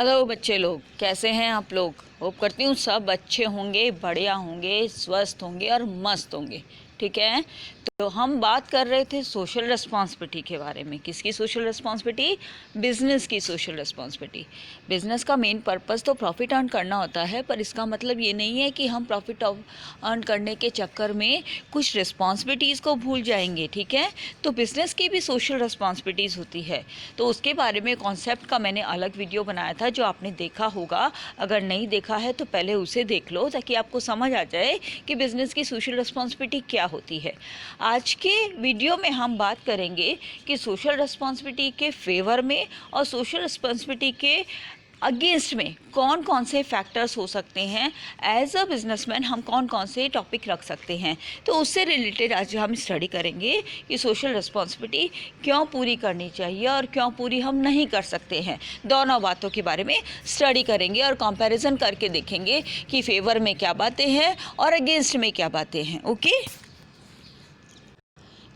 Hello बच्चे लोग, कैसे हैं आप लोग। होप करती हूँ सब अच्छे होंगे, बढ़िया होंगे, स्वस्थ होंगे और मस्त होंगे। ठीक है। तो हम बात कर रहे थे सोशल रिस्पॉन्सिबिलिटी के बारे में। किसकी सोशल रिस्पॉन्सिबिलिटी? बिजनेस की सोशल रिस्पॉन्सिबिलिटी। बिजनेस का मेन पर्पस तो प्रॉफिट अर्न करना होता है, पर इसका मतलब ये नहीं है कि हम प्रॉफिट अर्न करने के चक्कर में कुछ रिस्पॉन्सिबिलिटीज़ को भूल जाएंगे। ठीक है। तो बिजनेस की भी सोशल रिस्पॉन्सिबिलिटीज़ होती है, तो उसके बारे में कॉन्सेप्ट का मैंने अलग वीडियो बनाया था जो आपने देखा होगा। अगर नहीं देखा है तो पहले उसे देख लो ताकि आपको समझ आ जाए कि बिजनेस की सोशल रिस्पॉन्सिबिलिटी क्या होती है। आज के वीडियो में हम बात करेंगे कि सोशल रिस्पॉन्सिबिलिटी के फेवर में और सोशल रिस्पॉन्सिबिलिटी के अगेंस्ट में कौन कौन से फैक्टर्स हो सकते हैं। एज अ बिजनेसमैन हम कौन कौन से टॉपिक रख सकते हैं, तो उससे रिलेटेड आज हम स्टडी करेंगे कि सोशल रिस्पॉन्सिबिलिटी क्यों पूरी करनी चाहिए और क्यों पूरी हम नहीं कर सकते हैं। दोनों बातों के बारे में स्टडी करेंगे और कंपैरिजन करके देखेंगे कि फेवर में क्या बातें हैं और अगेंस्ट में क्या बातें हैं। ओके,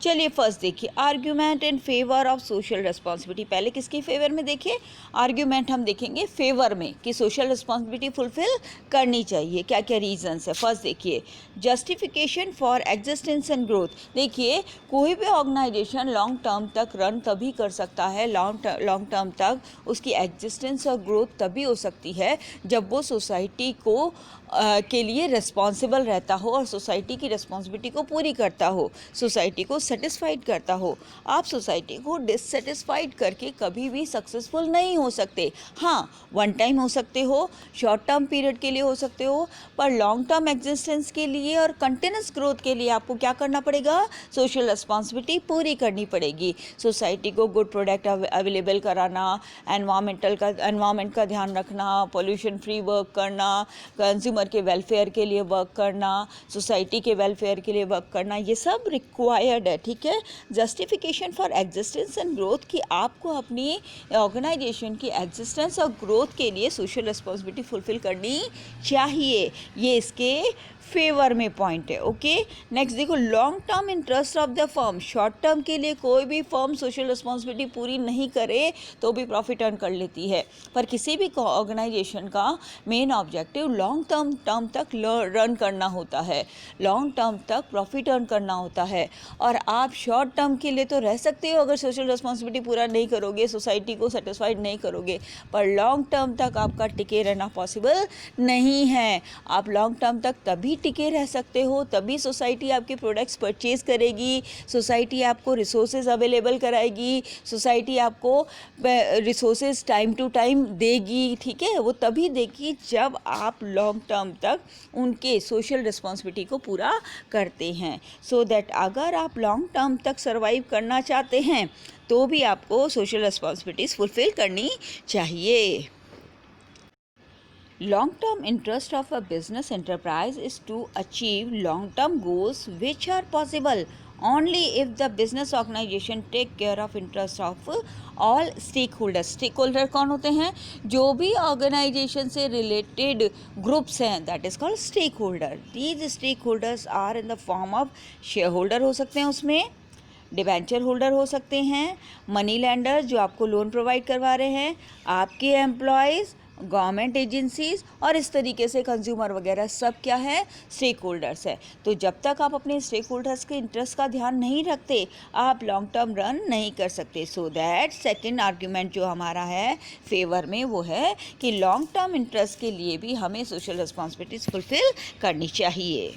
चलिए फर्स्ट देखिए, argument in favour of social responsibility. पहले किसके फेवर में देखिए, आर्ग्यूमेंट हम देखेंगे फेवर में कि सोशल रिस्पॉन्सिबिलिटी फुलफिल करनी चाहिए। क्या क्या रीजंस है। फर्स्ट देखिए, justification for existence and growth. देखिए, कोई भी ऑर्गेनाइजेशन लॉन्ग टर्म तक रन तभी कर सकता है, लॉन्ग टर्म तक उसकी एग्जिस्टेंस और ग्रोथ तभी हो सकती है जब वो सोसाइटी को के लिए रिस्पॉन्सिबल रहता हो और सोसाइटी की रिस्पॉन्सिबिलिटी को पूरी करता हो, सोसाइटी को सेटिस्फाइड करता हो। आप सोसाइटी को डिससेटिस्फाइड करके कभी भी सक्सेसफुल नहीं हो सकते। हाँ, वन टाइम हो सकते हो, शॉर्ट टर्म पीरियड के लिए हो सकते हो, पर लॉन्ग टर्म एग्जिस्टेंस के लिए और कंटिन्यूस ग्रोथ के लिए आपको क्या करना पड़ेगा? सोशल रिस्पॉन्सिबिलिटी पूरी करनी पड़ेगी। सोसाइटी को गुड प्रोडक्ट अवेलेबल कराना, एनवायरमेंट का ध्यान रखना, पोल्यूशन फ्री वर्क करना, कंज्यूमर के वेलफेयर के लिए वर्क करना, सोसाइटी के वेलफेयर के लिए वर्क करना, ये सब रिक्वायर्ड है। ठीक है। Justification for existence and growth, कि आपको अपनी ऑर्गेनाइजेशन की एग्जिस्टेंस और ग्रोथ के लिए सोशल रिस्पॉन्सिबिलिटी फुलफिल करनी चाहिए। ये इसके फेवर में पॉइंट है। ओके, नेक्स्ट देखो, long term interest of the firm. Short term के लिए कोई भी फर्म सोशल रिस्पॉन्सिबिलिटी पूरी नहीं करे तो भी प्रॉफिट अर्न कर लेती है, पर किसी भी ऑर्गेनाइजेशन का मेन ऑब्जेक्टिव लॉन्ग टर्म तक रन करना होता है, लॉन्ग टर्म तक प्रॉफिट अर्न करना होता है। और आप शॉर्ट टर्म के लिए तो रह सकते हो अगर सोशल रिस्पॉन्सिबिलिटी पूरा नहीं करोगे, सोसाइटी को सेटिस्फाइड नहीं करोगे, पर लॉन्ग टर्म तक आपका टिके रहना पॉसिबल नहीं है। आप लॉन्ग टर्म तक तभी टिके रह सकते हो, तभी सोसाइटी आपके प्रोडक्ट्स परचेज करेगी, सोसाइटी आपको रिसोर्सेज अवेलेबल कराएगी, सोसाइटी आपको रिसोर्सेज टाइम टू टाइम देगी। ठीक है, वो तभी देगी जब आप लॉन्ग टर्म तक उनके सोशल रिस्पॉन्सिबिलिटी को पूरा करते हैं। सो दैट अगर आप लॉन्ग टर्म तक सर्वाइव करना चाहते हैं तो भी आपको सोशल रिस्पॉन्सिबिलिटीज़ फुलफिल करनी चाहिए। Long-term interest of a business enterprise is to achieve long-term goals which are possible only if the business organization take care of interest of all stakeholders. Stakeholder कौन होते हैं? जो भी organization से related groups हैं, that is called stakeholder. These stakeholders are in the form of shareholder हो सकते हैं, उसमें डिबेंचर होल्डर हो सकते हैं, मनी लैंडर जो आपको लोन प्रोवाइड करवा रहे हैं, आपके एम्प्लॉयज़, गवर्नमेंट एजेंसीज, और इस तरीके से कंज्यूमर वगैरह सब क्या है? स्टेक होल्डर्स है। तो जब तक आप अपने स्टेक होल्डर्स के इंटरेस्ट का ध्यान नहीं रखते, आप लॉन्ग टर्म रन नहीं कर सकते। सो दैट सेकेंड आर्ग्यूमेंट जो हमारा है फेवर में, वो है कि लॉन्ग टर्म इंटरेस्ट के लिए भी हमें सोशल रिस्पॉन्सिबिलिटीज फुलफिल करनी चाहिए।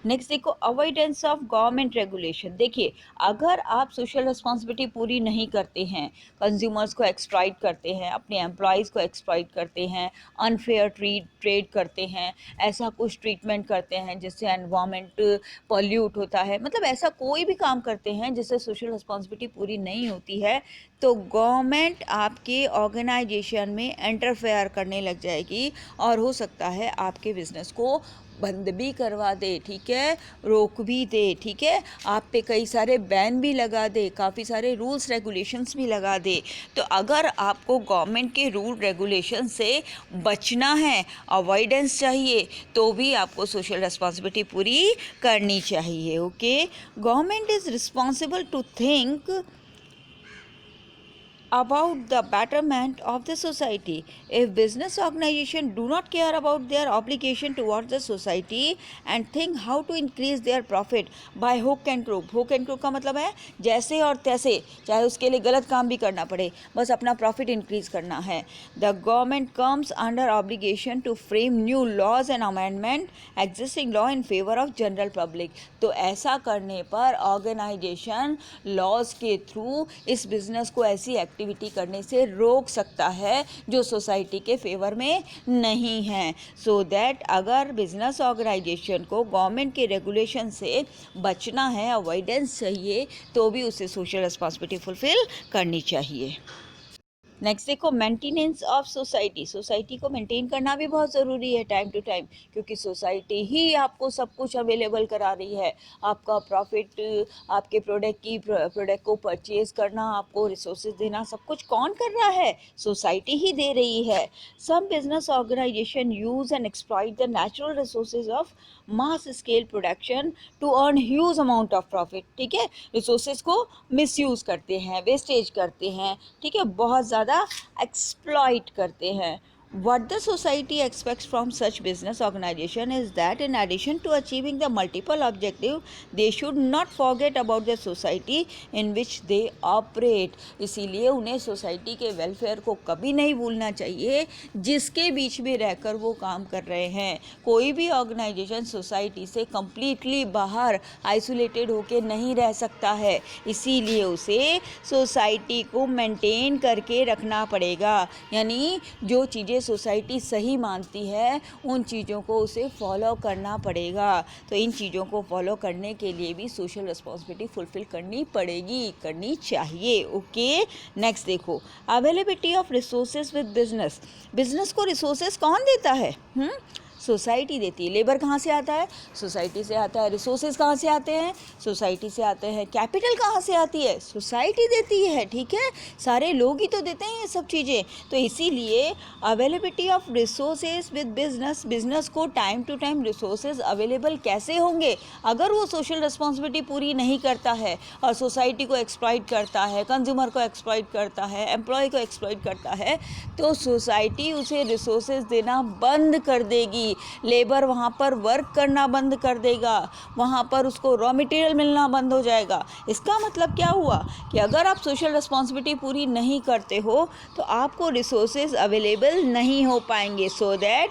नेक्स्ट देखो, अवॉइडेंस ऑफ गवर्नमेंट रेगुलेशन। देखिए, अगर आप सोशल रिस्पॉन्सिबिलिटी पूरी नहीं करते हैं, कंज्यूमर्स को एक्सप्लॉइट करते हैं, अपने एम्प्लॉयज़ को एक्सप्लॉइट करते हैं, अनफेयर ट्रेड करते हैं, ऐसा कुछ ट्रीटमेंट करते हैं जिससे एनवायरनमेंट पॉल्यूट होता है, मतलब ऐसा कोई भी काम करते हैं जिससे सोशल रिस्पॉन्सिबिलिटी पूरी नहीं होती है, तो गवर्नमेंट आपके ऑर्गेनाइजेशन में इंटरफेयर करने लग जाएगी और हो सकता है आपके बिजनेस को बंद भी करवा दे। ठीक है, रोक भी दे। ठीक है, आप पे कई सारे बैन भी लगा दे, काफ़ी सारे रूल्स रेगुलेशंस भी लगा दे। तो अगर आपको गवर्नमेंट के रूल रेगुलेशन से बचना है, अवॉइडेंस चाहिए, तो भी आपको सोशल रिस्पॉन्सिबिलिटी पूरी करनी चाहिए। Okay, government is responsible to think about the betterment of the society. If business organization do not care about their obligation towards the society and think how to increase their profit by hook and crook का मतलब है जैसे और तैसे, चाहे उसके लिए गलत काम भी करना पड़े, बस अपना प्रॉफिट इंक्रीज करना है. The government comes under obligation to frame new laws and amendment existing law in favor of general public. तो ऐसा करने पर ऑर्गेनाइजेशन लॉज के थ्रू इस बिजनेस को ऐसी एक्टिविटी करने से रोक सकता है जो सोसाइटी के फेवर में नहीं है. सो दैट अगर बिजनेस ऑर्गेनाइजेशन को गवर्नमेंट के रेगुलेशन से बचना है, अवॉइडेंस चाहिए, तो भी उसे सोशल रिस्पॉन्सिबिलिटी फुलफिल करनी चाहिए. नेक्स्ट देखो, मेंटेनेंस ऑफ सोसाइटी. सोसाइटी को मेंटेन करना भी बहुत ज़रूरी है टाइम टू टाइम, क्योंकि सोसाइटी ही आपको सब कुछ अवेलेबल करा रही है. आपका प्रॉफिट, आपके प्रोडक्ट को परचेज करना, आपको रिसोर्सेज देना, सब कुछ कौन कर रहा है? सोसाइटी ही दे रही है. Some business organization use and exploit the natural resources of mass scale production to earn huge amount of profit. ठीक है, रिसोर्सेज को मिसयूज़ करते हैं, वेस्टेज करते हैं, ठीक है, बहुत ज़्यादा एक्सप्लॉइट करते हैं. What the society expects from such business organization is that in addition to achieving the multiple objective, they should not forget about the society in which they operate. इसीलिए उन्हें सोसाइटी के वेलफेयर को कभी नहीं भूलना चाहिए जिसके बीच में रहकर वो काम कर रहे हैं. कोई भी ऑर्गेनाइजेशन सोसाइटी से कम्प्लीटली बाहर आइसोलेटेड होके नहीं रह सकता है, इसीलिए उसे सोसाइटी को मेंटेन करके रखना पड़ेगा. यानी जो चीज़ें सोसाइटी सही मानती है उन चीज़ों को उसे फॉलो करना पड़ेगा. तो इन चीज़ों को फॉलो करने के लिए भी सोशल रिस्पॉन्सिबिलिटी फुलफिल करनी पड़ेगी, करनी चाहिए. ओके, नेक्स्ट देखो, availability of resources with business. Business को रिसोर्सेज कौन देता है? सोसाइटी देती है. लेबर कहाँ से आता है? सोसाइटी से आता है. रिसोर्सेज कहाँ से आते हैं? सोसाइटी से आते हैं. कैपिटल कहाँ से आती है? सोसाइटी देती है. ठीक है, सारे लोग ही तो देते हैं ये सब चीज़ें. तो इसीलिए availability of resources with business, business को time to time resources available कैसे होंगे अगर वो सोशल रिस्पॉन्सिबिलिटी पूरी नहीं करता है और सोसाइटी को एक्सप्लॉइट करता है, कंज्यूमर को एक्सप्लॉइट करता है, एम्प्लॉय को एक्सप्लॉइट करता है, तो सोसाइटी उसे रिसोर्सेज देना बंद कर देगी. लेबर वहाँ पर वर्क करना बंद कर देगा, वहाँ पर उसको रॉ मटेरियल मिलना बंद हो जाएगा. इसका मतलब क्या हुआ कि अगर आप सोशल रिस्पॉन्सिबिलिटी पूरी नहीं करते हो तो आपको रिसोर्सेज अवेलेबल नहीं हो पाएंगे. So that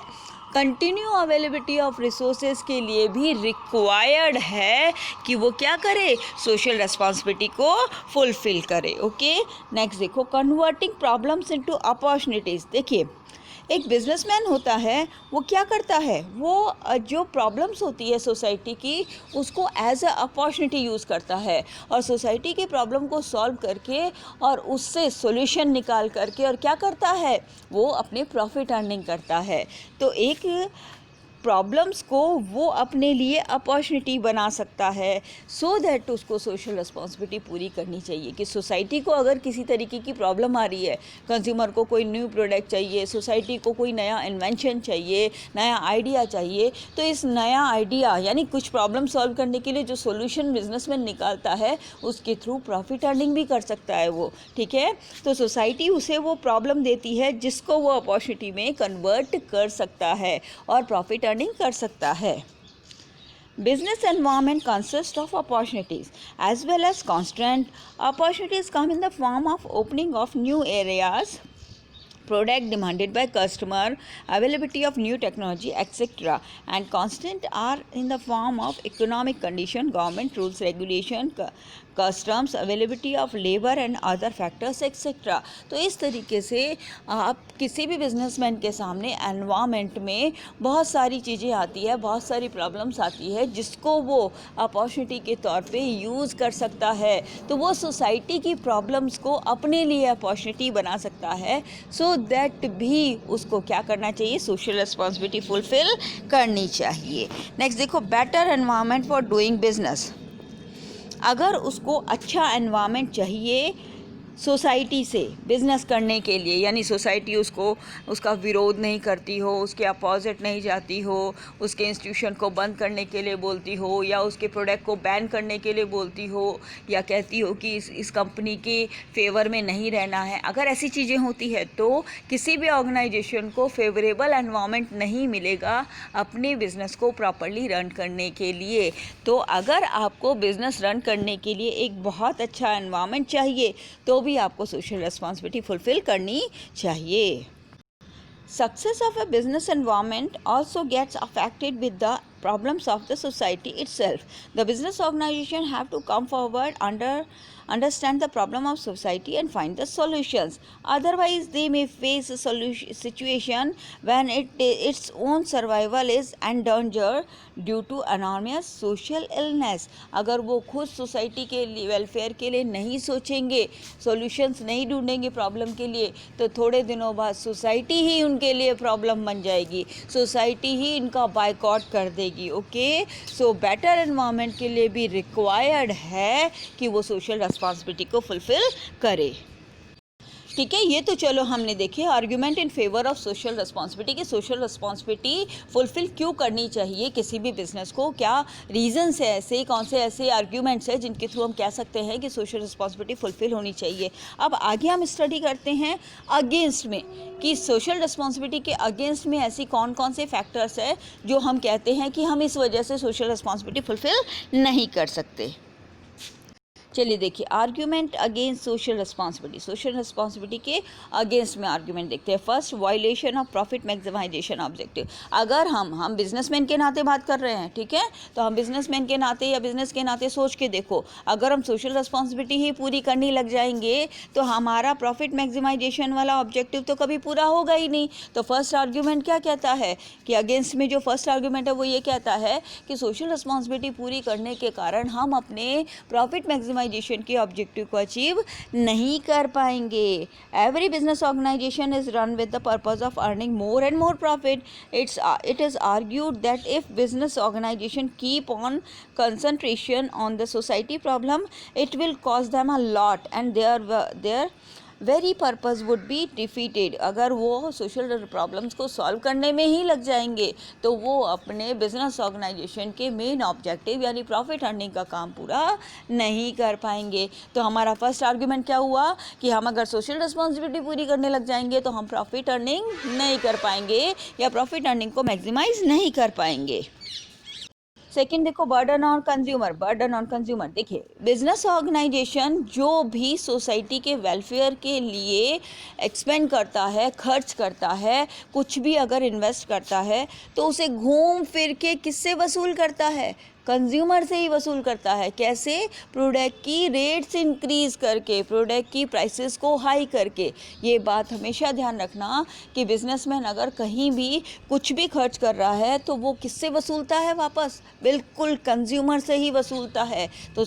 continue availability of resources के लिए भी रिक्वायर्ड है कि वो क्या करे? सोशल रिस्पॉन्सिबिलिटी को फुलफिल करे. ओके, नेक्स्ट देखो, कन्वर्टिंग प्रॉब्लम्स इनटू अपॉर्चुनिटीज़. देखिए, एक बिजनेसमैन होता है, वो क्या करता है? वो जो प्रॉब्लम्स होती है सोसाइटी की, उसको एज अ अपॉर्चुनिटी यूज़ करता है और सोसाइटी के प्रॉब्लम को सॉल्व करके और उससे सॉल्यूशन निकाल करके और क्या करता है? वो अपने प्रॉफिट अर्निंग करता है. तो एक प्रॉब्लम्स को वो अपने लिए अपॉर्चुनिटी बना सकता है. सो दैट उसको सोशल रिस्पॉन्सिबिलिटी पूरी करनी चाहिए कि सोसाइटी को अगर किसी तरीके की प्रॉब्लम आ रही है, कंज्यूमर को कोई न्यू प्रोडक्ट चाहिए, सोसाइटी को कोई नया इन्वेंशन चाहिए, नया आइडिया चाहिए, तो इस नया आइडिया यानी कुछ प्रॉब्लम सॉल्व करने के लिए जो सोल्यूशन बिजनेसमैन निकालता है उसके थ्रू प्रॉफिट अर्निंग भी कर सकता है वो. ठीक है, तो सोसाइटी उसे वो प्रॉब्लम देती है जिसको वो अपॉर्चुनिटी में कन्वर्ट कर सकता है और प्रॉफिट अर्निंग कर सकता है. Business environment consists of opportunities as well as constraint. Opportunities come in the form of opening of new areas, product demanded by customer, availability of new technology, etc. And constant are in the form of economic condition, government rules, regulation, customs, availability of labor and other factors, etc. तो इस तरीके से आप किसी भी businessman के सामने environment में बहुत सारी चीज़ें आती है, बहुत सारी प्रॉब्लम्स आती है जिसको वो अपॉर्चुनिटी के तौर पे यूज़ कर सकता है. तो वो सोसाइटी की प्रॉब्लम्स को अपने लिए अपॉर्चुनिटी बना सकता है. सो दैट भी उसको क्या करना चाहिए? सोशल रिस्पॉन्सिबिलिटी फुलफिल करनी चाहिए. नेक्स्ट देखो, better environment for doing business. अगर उसको अच्छा एनवायरनमेंट चाहिए सोसाइटी से बिज़नेस करने के लिए, यानी सोसाइटी उसका विरोध नहीं करती हो, उसके अपोजिट नहीं जाती हो, उसके इंस्टीट्यूशन को बंद करने के लिए बोलती हो, या उसके प्रोडक्ट को बैन करने के लिए बोलती हो, या कहती हो कि इस कंपनी के फेवर में नहीं रहना है, अगर ऐसी चीज़ें होती है तो किसी भी ऑर्गेनाइजेशन को फेवरेबल एनवायरनमेंट नहीं मिलेगा अपने बिज़नेस को प्रॉपरली रन करने के लिए। तो अगर आपको बिज़नेस रन करने के लिए एक बहुत अच्छा एनवायरनमेंट चाहिए तो भी आपको सोशल रिस्पॉन्सिबिलिटी फुलफिल करनी चाहिए। Success of a business environment also gets affected with the problems of the society itself. The business organization have to come forward understand the problem of society and find the solutions. Otherwise, they may face a situation when its own survival is endangered due to enormous social illness. अगर वो खुद society के welfare के लिए नहीं सोचेंगे, solutions नहीं ढूंढेंगे प्रॉब्लम के लिए, तो थोड़े दिनों बाद सोसाइटी ही उनके लिए प्रॉब्लम बन जाएगी, सोसाइटी ही इनका बायकॉट कर देगी। ओके, सो बेटर एनवायरनमेंट के लिए भी रिक्वायर्ड है कि वो सोशल रिस्पॉन्सिबिलिटी को फुलफिल करे। ठीक है, ये तो चलो हमने देखे argument in favour of social responsibility कि सोशल रिस्पॉन्सिबिलिटी फुलफिल क्यों करनी चाहिए किसी भी बिजनेस को, क्या रीजंस है ऐसे, कौन से ऐसे आर्ग्यूमेंट्स हैं जिनके थ्रू हम कह सकते हैं कि सोशल रिस्पॉन्सिबिलिटी फुलफिल होनी चाहिए। अब आगे हम स्टडी करते हैं अगेंस्ट में कि सोशल रिस्पॉन्सिबिलिटी के अगेंस्ट में ऐसी कौन कौन से फैक्टर्स है जो हम कहते हैं कि हम इस वजह से सोशल रिस्पॉन्सिबिलिटी फुलफिल नहीं कर सकते। चलिए देखिए, argument against social responsibility, social responsibility के अगेंस्ट में आर्ग्यूमेंट देखते हैं। First, violation of profit maximization objective. अगर हम बिजनेसमैन के नाते बात कर रहे हैं, ठीक है, तो हम बिजनेसमैन के नाते या बिजनेस के नाते सोच के देखो, अगर हम सोशल रिस्पॉन्सिबिलिटी ही पूरी करने लग जाएंगे तो हमारा प्रॉफिट मैक्सिमाइजेशन वाला ऑब्जेक्टिव तो कभी पूरा होगा ही नहीं। तो फर्स्ट आर्ग्यूमेंट क्या कहता है कि अगेंस्ट में जो फर्स्ट आर्ग्यूमेंट है वो ये कहता है कि सोशल रिस्पॉन्सिबिलिटी पूरी करने के कारण हम अपने प्रॉफिट मैक्सिमाइजेशन के ऑब्जेक्टिव को अचीव नहीं कर पाएंगे। Every business organization is run with the purpose of earning more and more profit. It is argued that if business organization keep on concentration on the society problem, it will cost them a lot and their very purpose would be defeated. अगर वो social problems को solve करने में ही लग जाएंगे तो वो अपने बिजनेस ऑर्गेनाइजेशन के मेन ऑब्जेक्टिव यानी प्रॉफिट अर्निंग का काम पूरा नहीं कर पाएंगे। तो हमारा फर्स्ट आर्ग्यूमेंट क्या हुआ कि हम अगर सोशल रिस्पॉन्सिबिलिटी पूरी करने लग जाएंगे तो हम प्रॉफिट अर्निंग नहीं कर पाएंगे या प्रॉफिट अर्निंग को मैक्सिमाइज नहीं कर पाएंगे। सेकेंड देखो, burden on consumer. Burden on consumer, देखिए बिजनेस ऑर्गेनाइजेशन जो भी सोसाइटी के वेलफेयर के लिए एक्सपेंड करता है, खर्च करता है, कुछ भी अगर इन्वेस्ट करता है तो उसे घूम फिर के किससे वसूल करता है? कंज्यूमर से ही वसूल करता है। कैसे? प्रोडक्ट की रेट्स इंक्रीज़ करके, प्रोडक्ट की प्राइसेस को हाई करके। ये बात हमेशा ध्यान रखना कि बिजनेसमैन अगर कहीं भी कुछ भी खर्च कर रहा है तो वो किससे वसूलता है वापस? बिल्कुल कंज्यूमर से ही वसूलता है। तो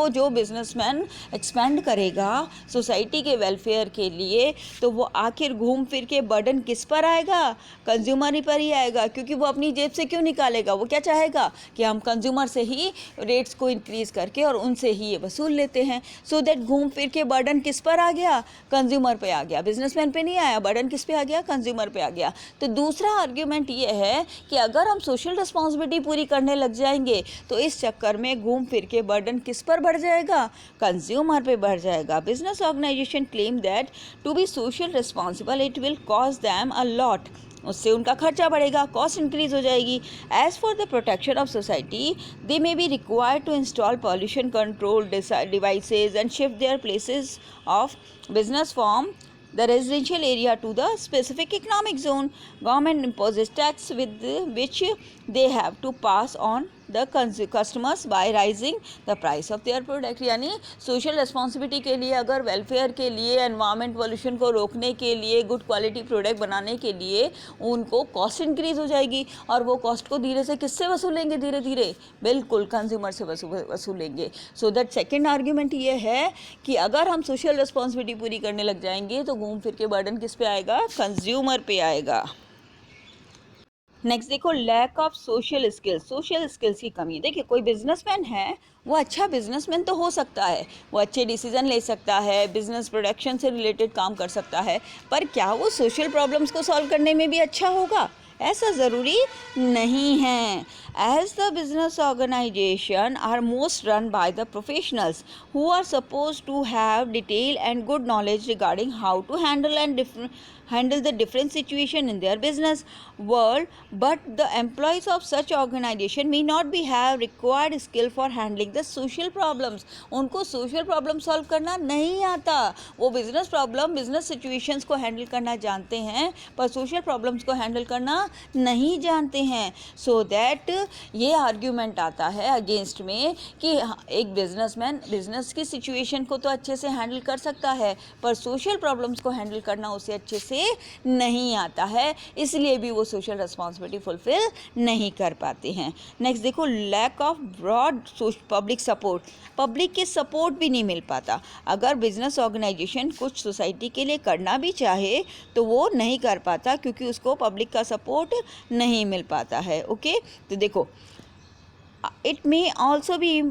जो बिजनेसमैन एक्सपेंड करेगा सोसाइटी के वेलफेयर के लिए तो वो आखिर घूम फिर के बर्डन किस पर आएगा? कंज्यूमर ही पर ही आएगा, क्योंकि वो अपनी जेब से क्यों निकालेगा? वो क्या चाहेगा कि हम कंज्यूमर से ही रेट्स को इंक्रीज़ करके और उनसे ही ये वसूल लेते हैं। सो दैट घूम फिर के बर्डन किस पर आ गया? कंज्यूमर पे आ गया, बिजनेसमैन पे नहीं आया। बर्डन किस पे आ गया? कंज्यूमर पे आ गया। तो दूसरा आर्ग्यूमेंट ये है कि अगर हम सोशल रिस्पॉन्सिबिलिटी पूरी करने लग जाएंगे तो इस चक्कर में घूम फिर के बर्डन किस पर बढ़ जाएगा? कंज्यूमर पे बढ़ जाएगा। Business organization claim that to be social responsible it will cost them a lot. उससे उनका खर्चा बढ़ेगा, कॉस्ट इंक्रीज हो जाएगी। As for the protection of society they may be required to install pollution control devices and shift their places of business from the residential area to the specific economic zone. Government imposes tax with which they have to pass on the customers by raising the price of their product। यानी social responsibility के लिए, अगर welfare के लिए, environment pollution को रोकने के लिए, गुड क्वालिटी प्रोडक्ट बनाने के लिए उनको कॉस्ट इंक्रीज हो जाएगी और वो कॉस्ट को धीरे से किससे वसूलेंगे? धीरे धीरे बिल्कुल कंज्यूमर से वसूलेंगे। सो दैट सेकेंड आर्ग्यूमेंट ये है कि अगर हम सोशल रिस्पॉन्सिबिलिटी पूरी करने लग जाएंगे तो घूम फिर के बर्डन किस पे आएगा? कंज्यूमर पे आएगा। नेक्स्ट देखो, lack of social skills, social skills की कमी। देखिए कोई बिजनेसमैन है, वो अच्छा बिजनेसमैन तो हो सकता है, वो अच्छे डिसीजन ले सकता है, बिजनेस प्रोडक्शन से रिलेटेड काम कर सकता है, पर क्या वो सोशल प्रॉब्लम्स को सॉल्व करने में भी अच्छा होगा? ऐसा ज़रूरी नहीं है। As the business organization are most run by the professionals who are supposed to have detail and good knowledge regarding how to handle the different situation in their business world, but the employees of such organization may not be have required skill for handling the social problems. उनको social problem solve करना नहीं आता, वो business problem business situations को handle करना जानते हैं पर social problems को handle करना नहीं जानते हैं। so that ये argument आता है against में कि एक businessman business की situation को तो अच्छे से handle कर सकता है पर social problems को handle करना उसे अच्छे से नहीं आता है, इसलिए भी वो सोशल रिस्पॉन्सिबिलिटी फुलफिल नहीं कर पाते हैं। नेक्स्ट देखो, lack of broad public support, public के सपोर्ट भी नहीं मिल पाता। अगर बिजनेस ऑर्गेनाइजेशन कुछ सोसाइटी के लिए करना भी चाहे तो वो नहीं कर पाता क्योंकि उसको पब्लिक का सपोर्ट नहीं मिल पाता है। ओके, तो देखो it may also be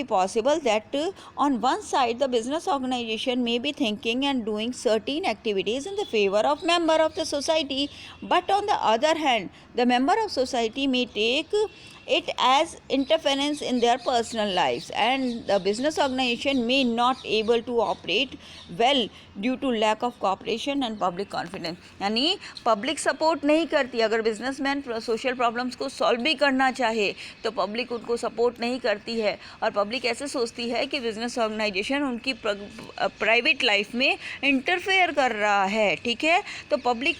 possible that on one side the business organization may be thinking and doing certain activities in the favor of member of the society, but on the other hand the member of society may take it as interference in their personal lives and the business organization may not able to operate well due to lack of cooperation and public confidence। यानी public support नहीं करती। अगर businessman social problems को solve भी करना चाहे तो public उनको सपोर्ट नहीं करती है और पब्लिक ऐसे सोचती है कि बिजनेस ऑर्गेनाइजेशन उनकी प्राइवेट लाइफ में इंटरफेयर कर रहा है। ठीक है, तो पब्लिक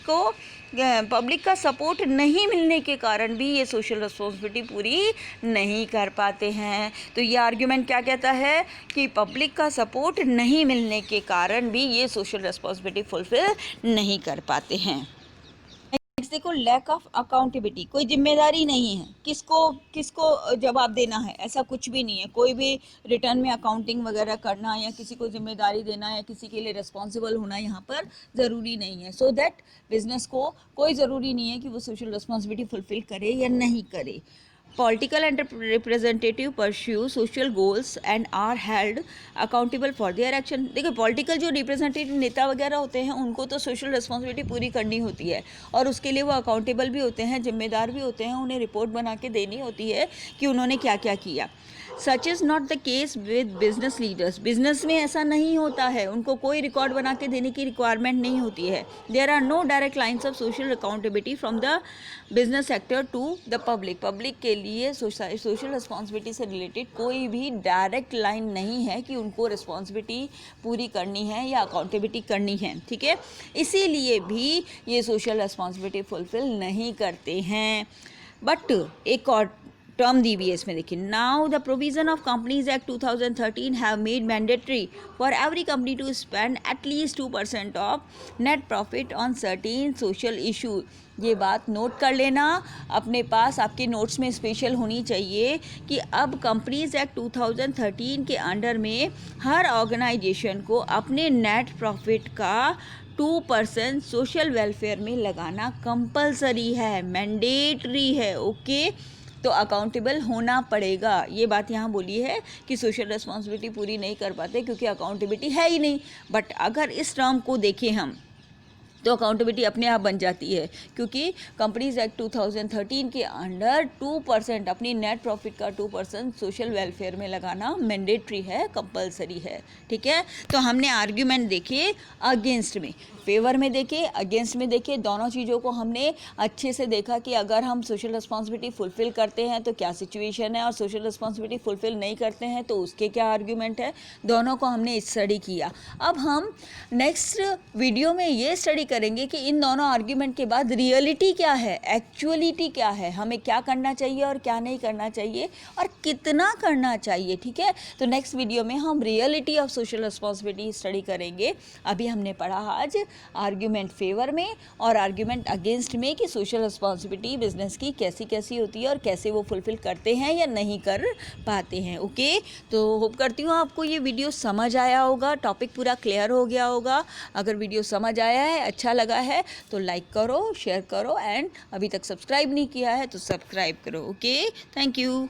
का सपोर्ट नहीं मिलने के कारण भी ये सोशल रिस्पॉन्सिबिलिटी पूरी नहीं कर पाते हैं। तो ये आर्ग्यूमेंट क्या कहता है कि पब्लिक का सपोर्ट नहीं मिलने के कारण भी ये सोशल रिस्पॉन्सिबिलिटी फुलफिल नहीं कर पाते हैं। नेक्स्ट देखो, लैक ऑफ अकाउंटेबिलिटी, कोई जिम्मेदारी नहीं है, किसको जवाब देना है, ऐसा कुछ भी नहीं है। कोई भी रिटर्न में अकाउंटिंग वगैरह करना या किसी को जिम्मेदारी देना या किसी के लिए रिस्पॉन्सिबल होना यहाँ पर ज़रूरी नहीं है। सो दैट बिजनेस को कोई ज़रूरी नहीं है कि वो सोशल रिस्पॉन्सिबिलिटी फुलफिल करे या नहीं करे। Political and representative pursue social goals and are held accountable for their action। देखिए पॉलिटिकल जो रिप्रेजेंटेटिव नेता वगैरह होते हैं उनको तो सोशल रिस्पॉन्सिबिलिटी पूरी करनी होती है और उसके लिए वो अकाउंटेबल भी होते हैं, जिम्मेदार भी होते हैं, उन्हें रिपोर्ट बना के देनी होती है कि उन्होंने क्या क्या किया। Such is not the case with business leaders, business में ऐसा नहीं होता है, उनको कोई रिकॉर्ड बना के देने की रिक्वायरमेंट नहीं होती है। There are no direct lines of social accountability from the business sector to the public, public के लिए सोशल रिस्पॉन्सिबिलिटी से रिलेटेड कोई भी डायरेक्ट लाइन नहीं है कि उनको रिस्पॉन्सिबिलिटी पूरी करनी है या अकाउंटेबिलिटी करनी है। ठीक है, इसीलिए भी ये सोशल रिस्पॉन्सिबिलिटी फुलफिल नहीं करते हैं। बट एक और टर्म दी हुई है इसमें, देखिए, now the provision of companies act 2013 have made mandatory for every company to spend at least 2% of net profit on certain social issue. ये बात नोट कर लेना अपने पास, आपके नोट्स में स्पेशल होनी चाहिए कि अब कंपनीज एक्ट 2013 के अंडर में हर ऑर्गेनाइजेशन को अपने नेट प्रॉफिट का 2% सोशल वेलफेयर में लगाना कंपलसरी है, मैंडेटरी है। ओके, तो अकाउंटेबल होना पड़ेगा। ये बात यहाँ बोली है कि सोशल रिस्पॉन्सिबिलिटी पूरी नहीं कर पाते क्योंकि अकाउंटेबिलिटी है ही नहीं। बट अगर इस टर्म को देखें हम तो अकाउंटेबिलिटी अपने आप बन जाती है क्योंकि कंपनीज एक्ट 2013 के अंडर 2% अपनी नेट प्रॉफिट का 2% सोशल वेलफेयर में लगाना मैंडेटरी है, कंपलसरी है। ठीक है, तो हमने आर्ग्यूमेंट देखे अगेंस्ट में, फेवर में देखे, अगेंस्ट में देखे, दोनों चीज़ों को हमने अच्छे से देखा कि अगर हम सोशल रिस्पॉन्सिबिलिटी फुलफिल करते हैं तो क्या सिचुएशन है और सोशल रिस्पॉन्सिबिलिटी फुलफिल नहीं करते हैं तो उसके क्या आर्ग्यूमेंट है, दोनों को हमने स्टडी किया। अब हम नेक्स्ट वीडियो में ये स्टडी करेंगे कि इन दोनों आर्ग्यूमेंट के बाद रियलिटी क्या है, एक्चुअलिटी क्या है, हमें क्या करना चाहिए और क्या नहीं करना चाहिए और कितना करना चाहिए। ठीक है, तो नेक्स्ट वीडियो में हम reality of social responsibility study करेंगे। अभी हमने पढ़ा आज आर्ग्यूमेंट फेवर में और आर्ग्यूमेंट अगेंस्ट में कि सोशल रिस्पॉन्सिबिलिटी बिजनेस की कैसी कैसी होती है और कैसे वो फुलफिल करते हैं या नहीं कर पाते हैं। ओके, तो होप करती हूँ आपको ये वीडियो समझ आया होगा, टॉपिक पूरा क्लियर हो गया होगा। अगर वीडियो समझ आया है, अच्छा लगा है तो लाइक करो, शेयर करो एंड अभी तक सब्सक्राइब नहीं किया है तो सब्सक्राइब करो। Okay, thank you.